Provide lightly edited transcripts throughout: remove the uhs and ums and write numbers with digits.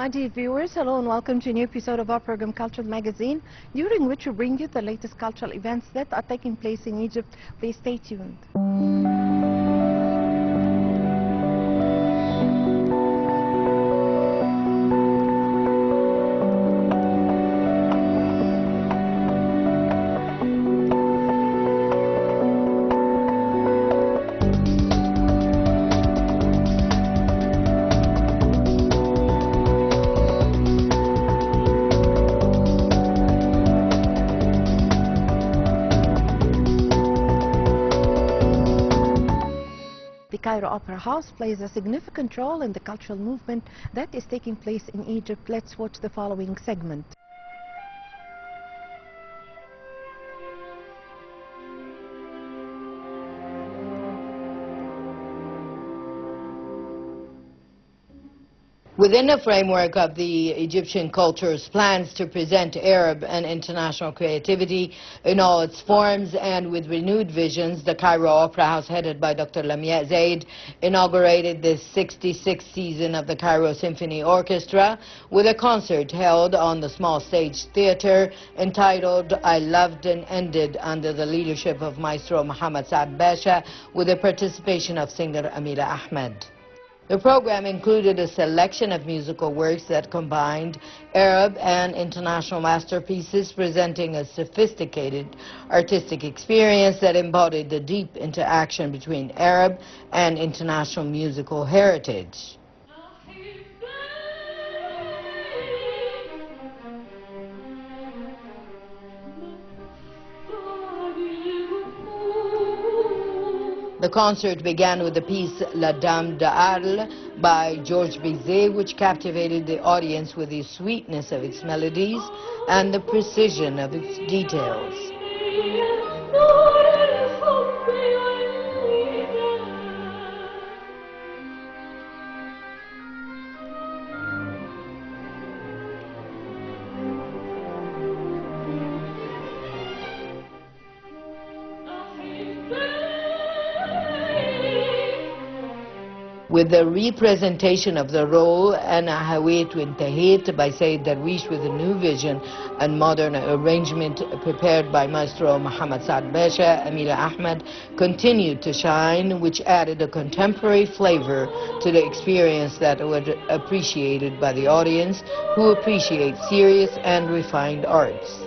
Hi dear viewers, hello and welcome to a new episode of our program Cultural Magazine, during which we bring you the latest cultural events that are taking place in Egypt. Please stay tuned. The Cairo Opera House plays a significant role in the cultural movement that is taking place in Egypt. Let's watch the following segment. Within the framework of the Egyptian culture's plans to present Arab and international creativity in all its forms and with renewed visions, the Cairo Opera House, headed by Dr. Lamia Zaid, inaugurated the 66th season of the Cairo Symphony Orchestra with a concert held on the small stage theater entitled I Loved and Ended, under the leadership of Maestro Mohammad Saad Basha, with the participation of singer Amira Ahmed. The program included a selection of musical works that combined Arab and international masterpieces, presenting a sophisticated artistic experience that embodied the deep interaction between Arab and international musical heritage. The concert began with the piece La Dame d'Arles by Georges Bizet, which captivated the audience with the sweetness of its melodies and the precision of its details. With the representation of the role Ana Hawait Wintahit by Said Darwish, with a new vision and modern arrangement prepared by Maestro Mohammad Saad Basha, Amira Ahmed continued to shine, which added a contemporary flavor to the experience that was appreciated by the audience, who appreciate serious and refined arts.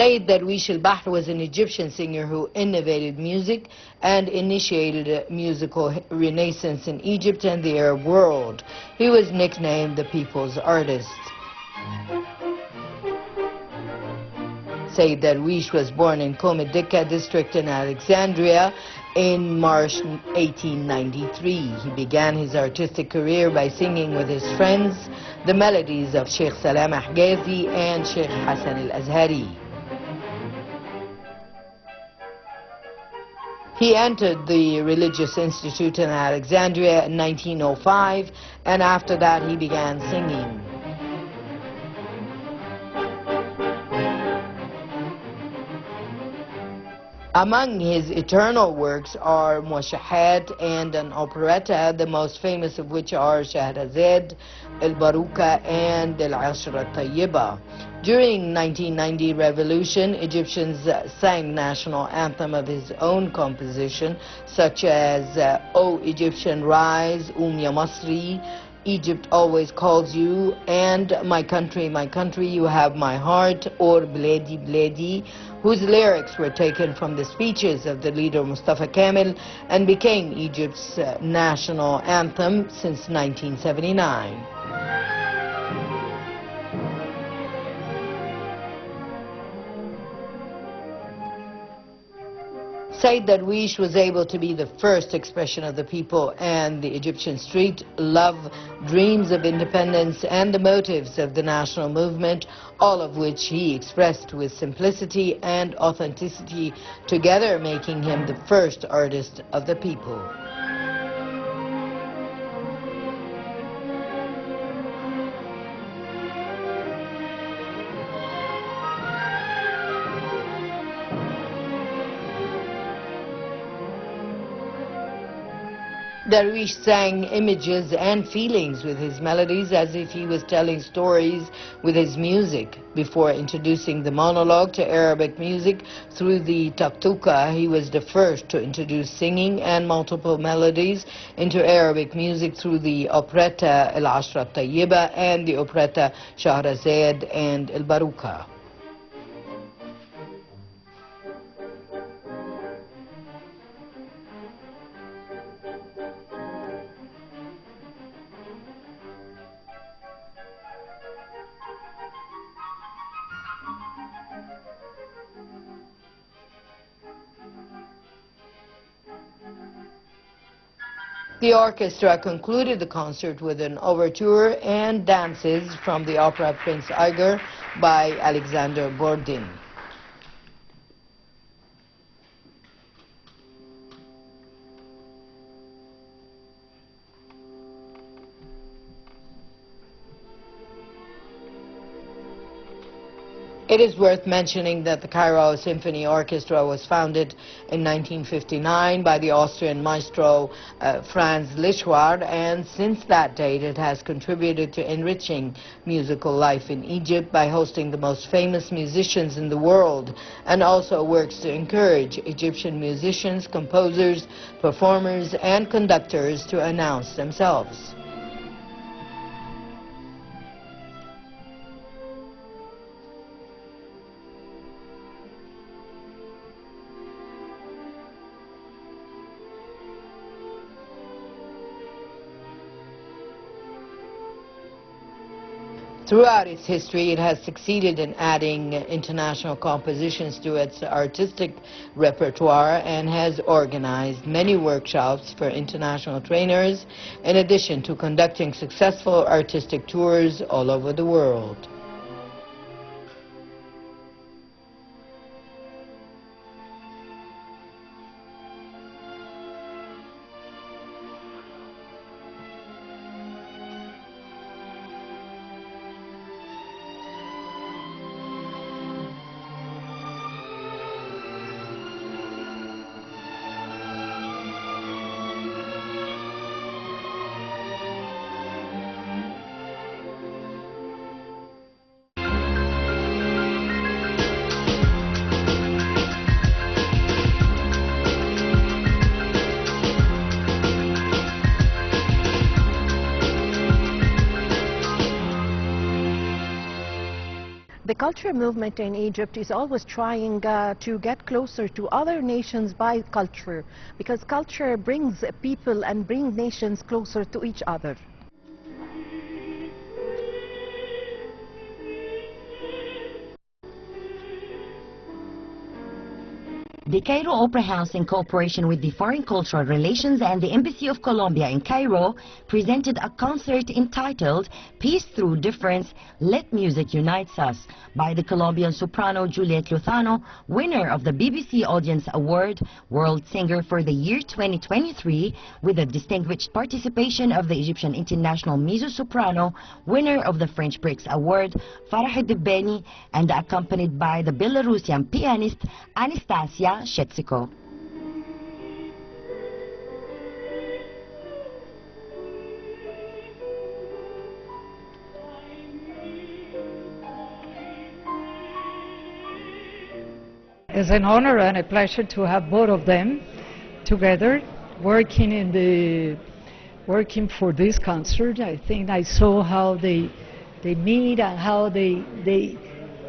Sayyid Darwish al-Bahr was an Egyptian singer who innovated music and initiated a musical renaissance in Egypt and the Arab world. He was nicknamed the People's Artist. Sayyid Darwish was born in Komedika district in Alexandria in March 1893. He began his artistic career by singing with his friends the melodies of Sheikh Salam Ahgazi and Sheikh Hassan al-Azhari. He entered the Religious Institute in Alexandria in 1905, and after that he began singing. Among his eternal works are Muwashahat and an operetta, the most famous of which are Shahrazad, Al-Baruka, and Al-Ashra Tayyiba. During 1990 revolution, Egyptians sang national anthem of his own composition, such as O Egyptian Rise, Ya Masri, Egypt Always Calls You, and My Country, You Have My Heart, or Bledi Bledi, whose lyrics were taken from the speeches of the leader Mustafa Kemal and became Egypt's national anthem since 1979. Sayyid Darwish was able to be the first expression of the people and the Egyptian street, love, dreams of independence, and the motives of the national movement, all of which he expressed with simplicity and authenticity, together making him the first artist of the people. Darwish sang images and feelings with his melodies as if he was telling stories with his music. Before introducing the monologue to Arabic music through the Taktuka, he was the first to introduce singing and multiple melodies into Arabic music through the operetta Al-Ashra Tayyiba and the operetta Shahrazad and Al-Baruka. The orchestra concluded the concert with an overture and dances from the opera Prince Iger by Alexander Bordin. It is worth mentioning that the Cairo Symphony Orchestra was founded in 1959 by the Austrian maestro Franz Lischwar, and since that date it has contributed to enriching musical life in Egypt by hosting the most famous musicians in the world, and also works to encourage Egyptian musicians, composers, performers, and conductors to announce themselves. Throughout its history, it has succeeded in adding international compositions to its artistic repertoire and has organized many workshops for international trainers, in addition to conducting successful artistic tours all over the world. The culture movement in Egypt is always trying to get closer to other nations by culture, because culture brings people and brings nations closer to each other. The Cairo Opera House, in cooperation with the Foreign Cultural Relations and the Embassy of Colombia in Cairo, presented a concert entitled Peace Through Difference, Let Music Unites Us, by the Colombian soprano Juliet Lozano, winner of the BBC Audience Award, World Singer for the year 2023, with the distinguished participation of the Egyptian international mezzo-soprano, winner of the French Prix Award, Farah Debeni, and accompanied by the Belarusian pianist Anastasia Shetsiko. It's an honor and a pleasure to have both of them together working for this concert. I think I saw how they meet and how they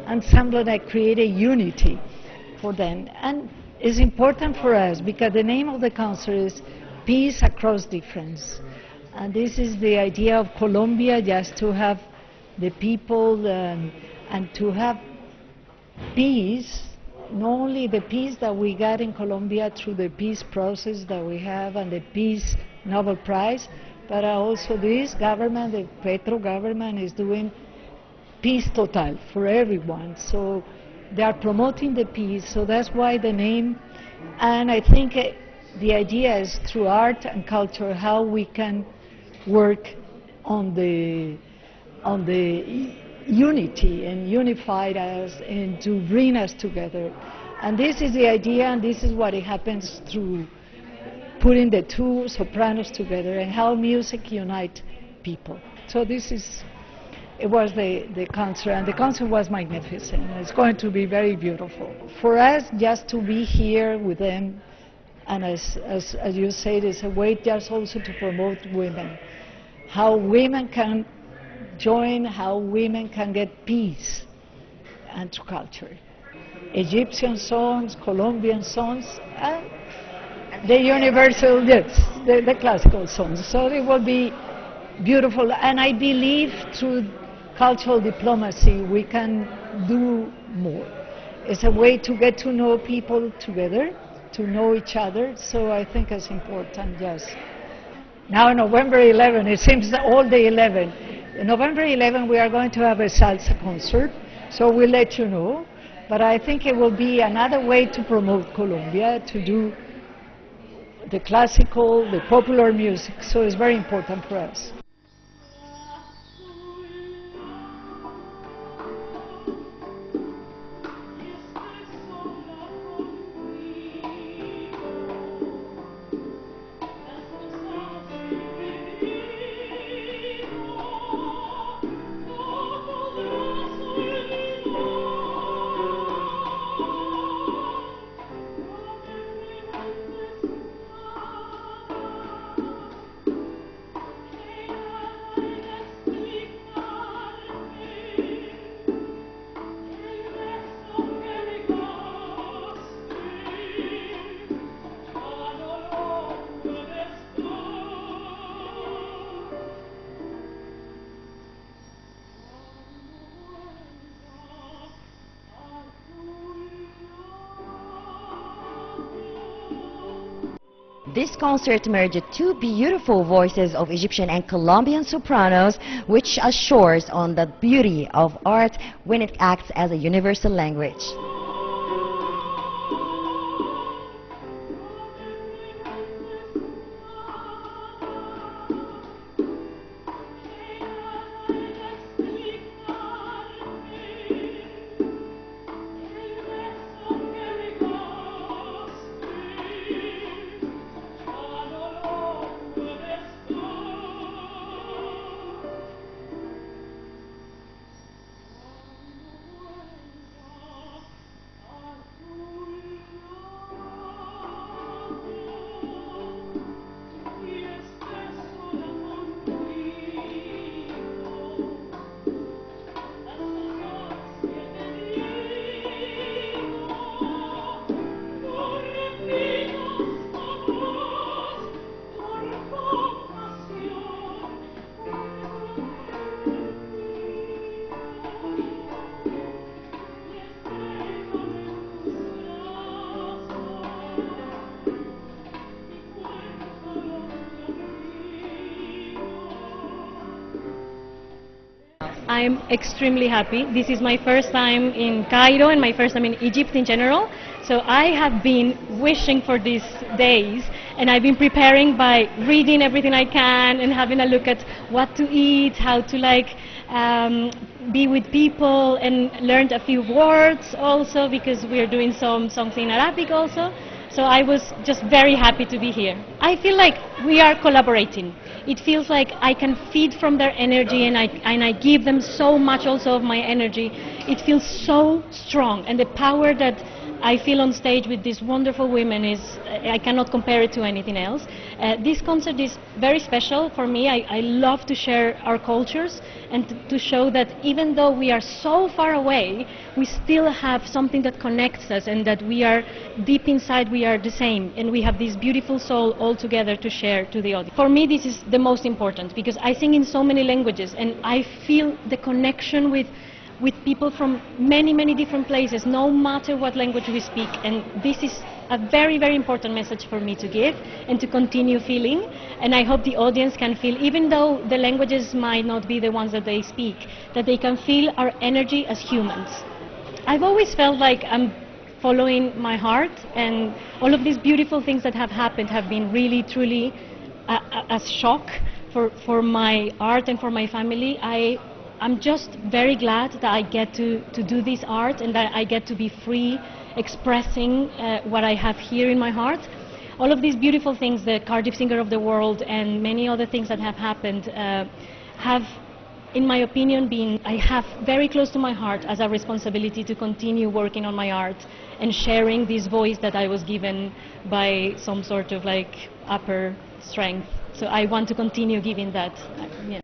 ensemble that create a unity for them. And it's important for us because the name of the concert is Peace Across Difference. And this is the idea of Colombia, just to have the people and to have peace, not only the peace that we got in Colombia through the peace process that we have and the Peace Nobel Prize, but also this government, the Petro government, is doing peace total for everyone. So they are promoting the peace, so that's why the name. And I think the idea is through art and culture how we can work on the unity and unify us and to bring us together. And this is the idea, and this is what it happens through putting the two sopranos together and how music unites people. So it was the concert, and the concert was magnificent. It's going to be very beautiful. For us, just to be here with them, and as you said, it's a way just also to promote women, how women can join, how women can get peace and to culture. Egyptian songs, Colombian songs, and the universal, yes, the classical songs. So it will be beautiful, and I believe through cultural diplomacy we can do more. It's a way to get to know people together, to know each other, so I think it's important, yes. Now November 11, it seems all the 11. November 11 we are going to have a salsa concert, so we'll let you know. But I think it will be another way to promote Colombia, to do the classical, the popular music, so it's very important for us. This concert merged two beautiful voices of Egyptian and Colombian sopranos, which assures on the beauty of art when it acts as a universal language. I'm extremely happy. This is my first time in Cairo and my first time in Egypt in general. So I have been wishing for these days, and I've been preparing by reading everything I can and having a look at what to eat, how to be with people, and learned a few words also because we're doing something in Arabic also. So I was just very happy to be here. I feel like we are collaborating. It feels like I can feed from their energy, and I give them so much also of my energy. It feels so strong, and the power that I feel on stage with these wonderful women I cannot compare it to anything else. This concert is very special for me. I love to share our cultures and to show that even though we are so far away, we still have something that connects us, and that we are deep inside, we are the same, and we have this beautiful soul all together to share to the audience. For me, this is the most important because I sing in so many languages, and I feel the connection with people from many different places, no matter what language we speak. And this is a very important message for me to give and to continue feeling. And I hope the audience can feel, even though the languages might not be the ones that they speak, that they can feel our energy as humans. I've always felt like I'm following my heart, and all of these beautiful things that have happened have been really, truly a shock for my art and for my family. I'm just very glad that I get to do this art, and that I get to be free expressing what I have here in my heart. All of these beautiful things, the Cardiff Singer of the World and many other things that have happened, have, in my opinion, I have very close to my heart as a responsibility to continue working on my art and sharing this voice that I was given by some sort of upper strength. So I want to continue giving that. Yeah.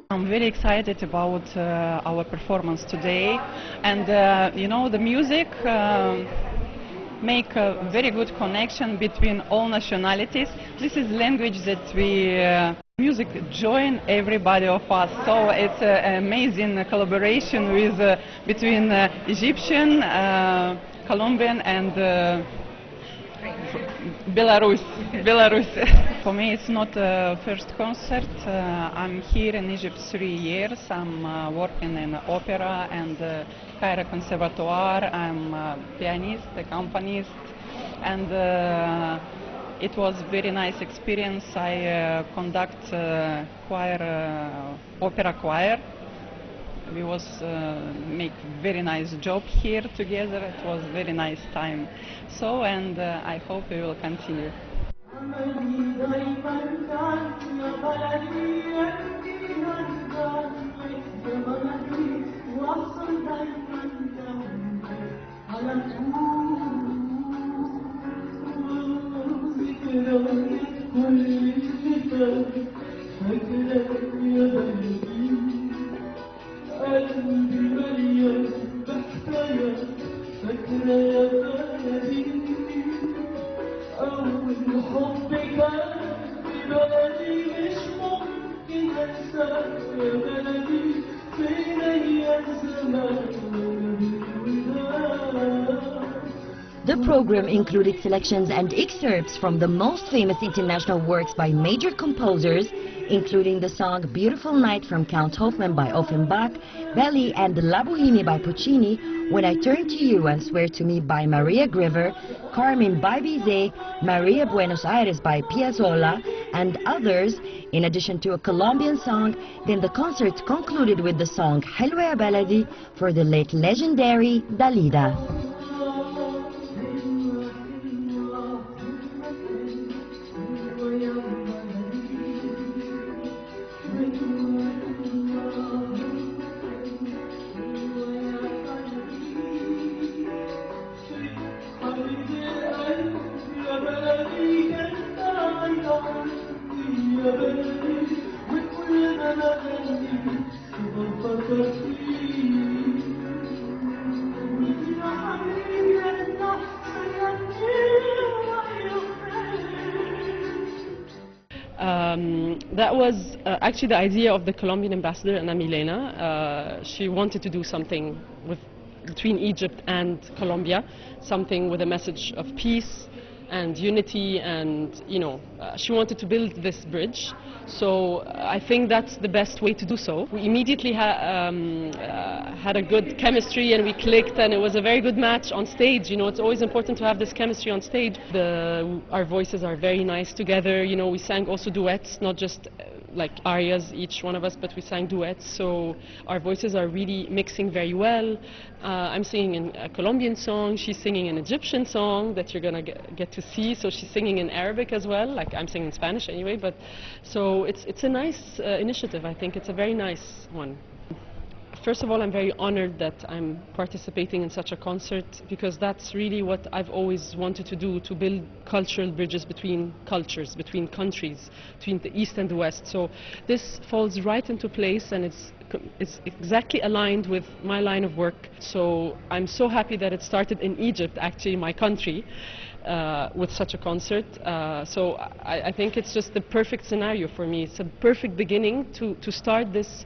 I'm very excited about our performance today, and you know, the music make a very good connection between all nationalities. This is language that music join everybody of us, so it's an amazing collaboration with between Egyptian, Colombian and Belarus. For me, it's not a first concert. I'm here in Egypt 3 years. I'm working in opera and Cairo Conservatoire. I'm a pianist, accompanist, and it was very nice experience. I conduct choir, opera choir. We was make very nice job here together. It was very nice time. So, and I hope we will continue. The program included selections and excerpts from the most famous international works by major composers, including the song Beautiful Night from Count Hoffmann by Offenbach, Belli and La Boheme by Puccini, When I Turn to You and Swear to Me by Maria Griever, Carmen by Bizet, Maria Buenos Aires by Piazzolla, and others, in addition to a Colombian song. Then the concert concluded with the song Helwa Ya Baladi for the late legendary Dalida. That was actually the idea of the Colombian ambassador, Ana Milena. She wanted to do something between Egypt and Colombia, something with a message of peace and unity, and she wanted to build this bridge. So I think that's the best way to do so. We immediately had a good chemistry and we clicked, and it was a very good match on stage. It's always important to have this chemistry on stage. Our voices are very nice together. We sang also duets, not just like arias, each one of us, but we sang duets, so our voices are really mixing very well. I'm singing a Colombian song, she's singing an Egyptian song that you're gonna get to see, so she's singing in Arabic as well, like I'm singing in Spanish anyway, but so it's a nice initiative. I think it's a very nice one. First of all, I'm very honored that I'm participating in such a concert, because that's really what I've always wanted to do, to build cultural bridges between cultures, between countries, between the East and the West. So this falls right into place, and it's exactly aligned with my line of work. So I'm so happy that it started in Egypt, actually my country, with such a concert. So I think it's just the perfect scenario for me. It's a perfect beginning to start this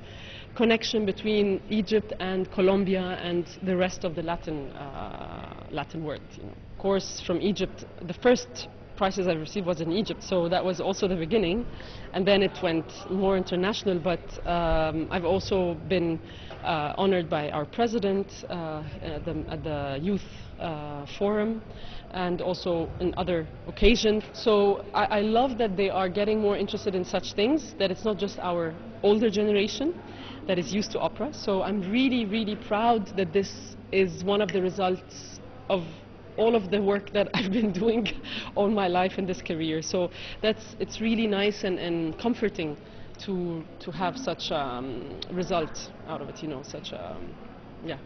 connection between Egypt and Colombia and the rest of the Latin world. Of course, from Egypt, the first prizes I received was in Egypt, so that was also the beginning, and then it went more international. But I've also been honored by our president at the youth forum, and also in other occasions. So I love that they are getting more interested in such things, that it's not just our older generation that is used to opera. So I'm really, really proud that this is one of the results of all of the work that I've been doing all my life in this career. So it's really nice and comforting to have such result out of it, such yeah.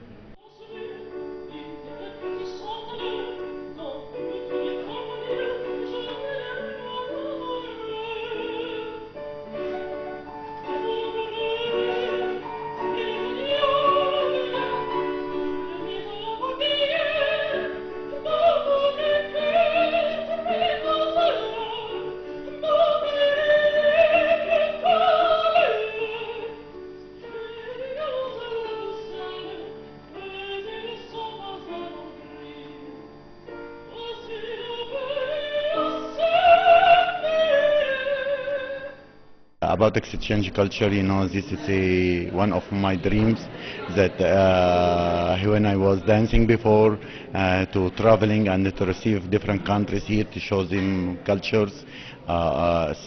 About exchange culture, this is one of my dreams, that when I was dancing before, to traveling and to receive different countries here to show them cultures,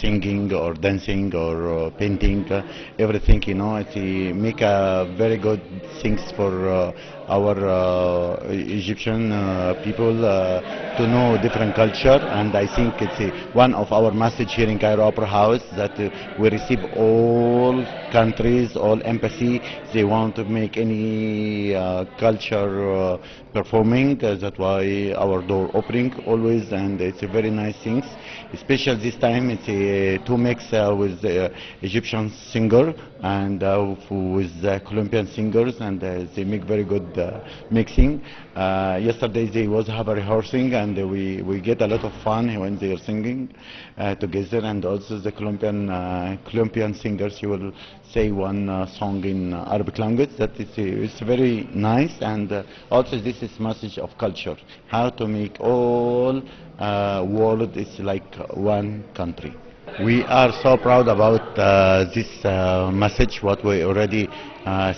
singing or dancing or painting, everything, it make a very good things for our Egyptian people to know different culture. And I think it's one of our message here in Cairo Opera House, that we receive all countries, all embassy. They want to make any culture performing. That's why our door opening always, and it's a very nice things. Especially this time, it's to mix with Egyptian singer and with Colombian singers, and they make very good mixing. Yesterday they was have a rehearsing, and we get a lot of fun when they are singing together. And also the Colombian singers, you will say one song in Arabic language that it's very nice. And also this is message of culture, how to make all world is like one country. We are so proud about this message, what we already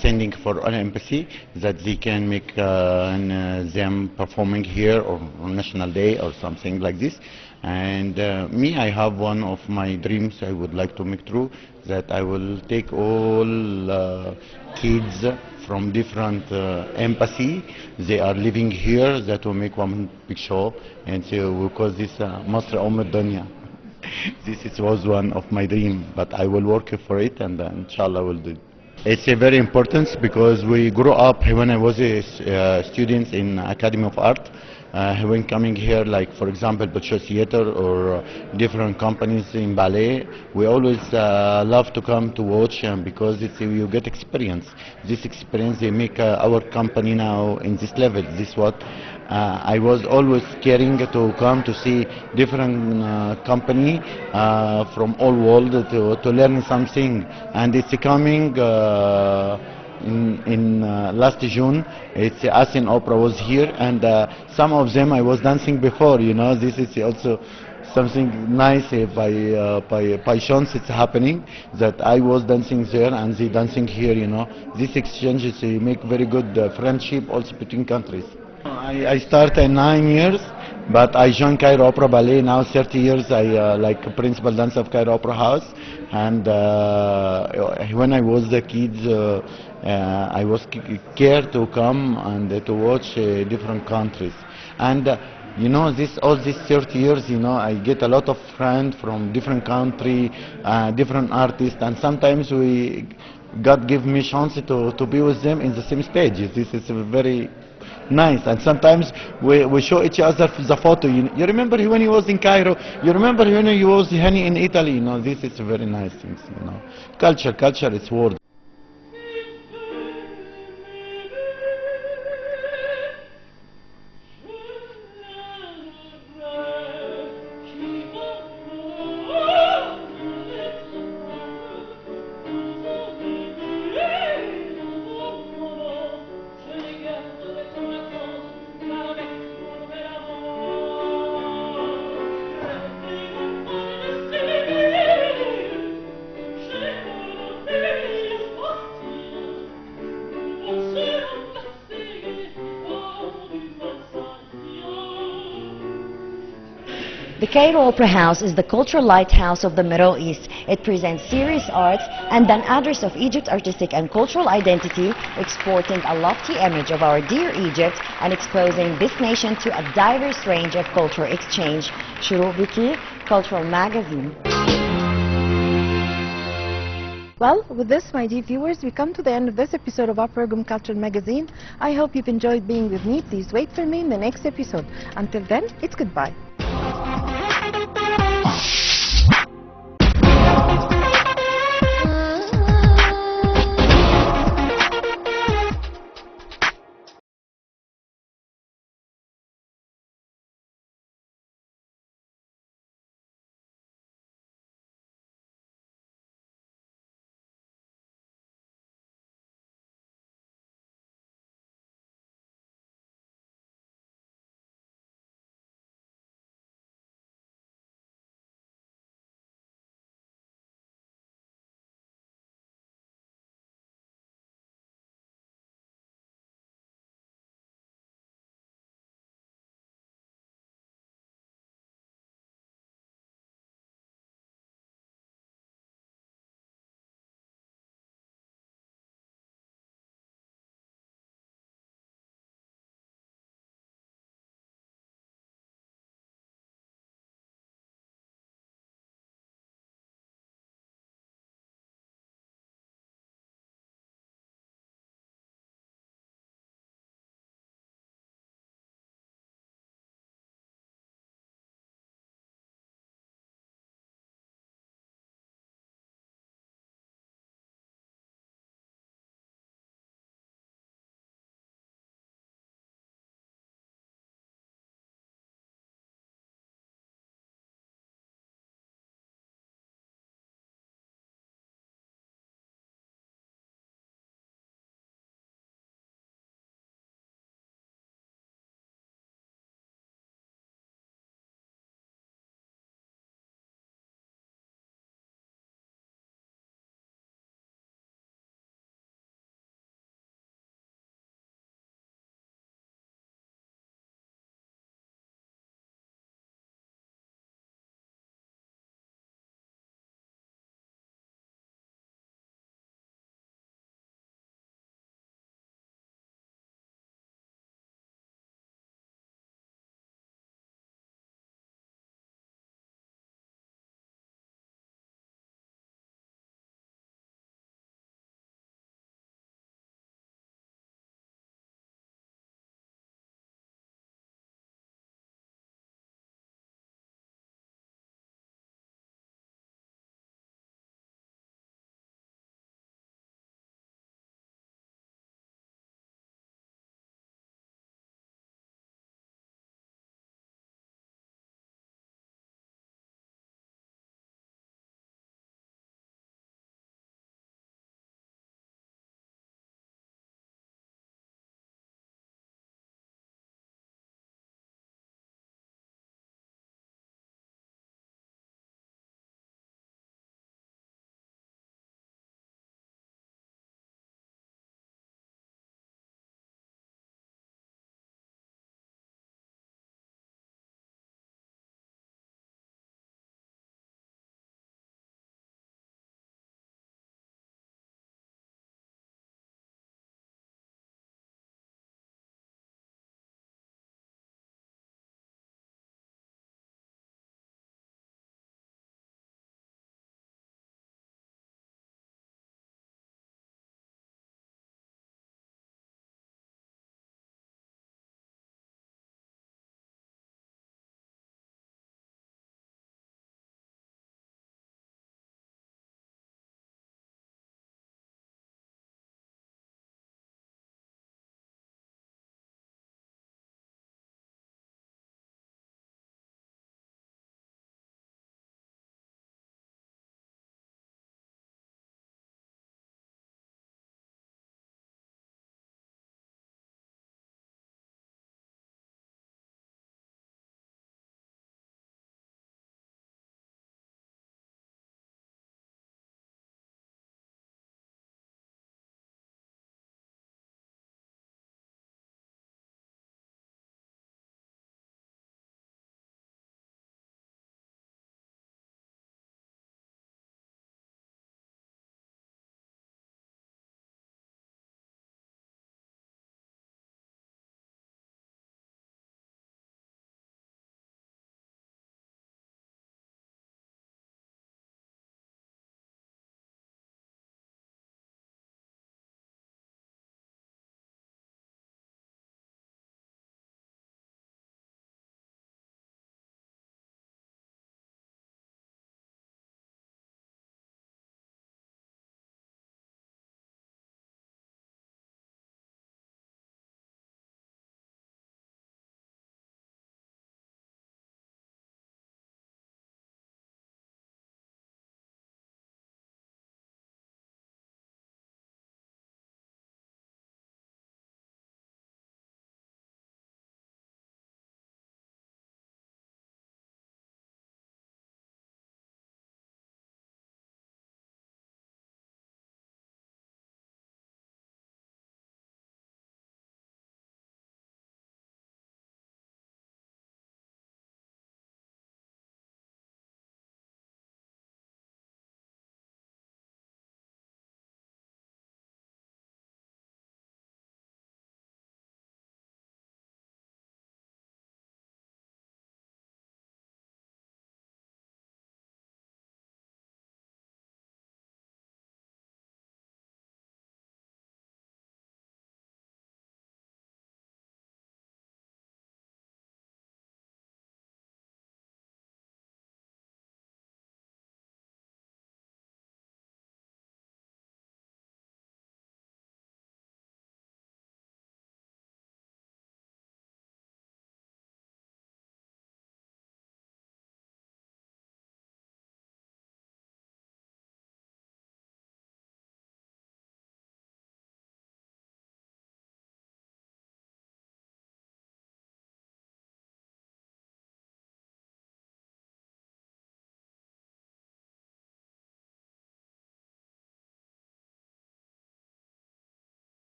sending for an embassy, that they can make them performing here or on National Day or something like this. And me, I have one of my dreams I would like to make true, that I will take all kids from different embassy. They are living here, that will make one big show, and so we call this Masr Dunya. This was one of my dreams, but I will work for it, and inshallah will do it. It's very important because we grew up when I was a student in Academy of Art. When coming here, like for example, Bolshoi Theater or different companies in ballet, we always love to come to watch, because you get experience. This experience they make our company now in this level. This is what I was always caring to come to see different company from all world to learn something, and it's coming. In last June, it's Asin Opera was here, and some of them I was dancing before. You know, this is also something nice by chance it's happening that I was dancing there and they dancing here. You know, these exchanges make very good friendship also between countries. I started 9 years, but I joined Cairo Opera Ballet now 30 years. I like principal dancer of Cairo Opera House, and when I was a kid, I was scared to come and to watch different countries. And you know, all these 30 years, you know, I get a lot of friends from different country, different artists, and sometimes God give me chance to be with them in the same stage. This is very nice, and sometimes we show each other the photo. You remember when he was in Cairo? You remember when he was Hani in Italy? You know, this is very nice things. You know, culture is world. The Cairo Opera House is the cultural lighthouse of the Middle East. It presents serious arts and an address of Egypt's artistic and cultural identity, exporting a lofty image of our dear Egypt and exposing this nation to a diverse range of cultural exchange. Shuru Biki, Cultural Magazine. Well, with this, my dear viewers, we come to the end of this episode of our program, Cultural Magazine. I hope you've enjoyed being with me. Please wait for me in the next episode. Until then, it's goodbye.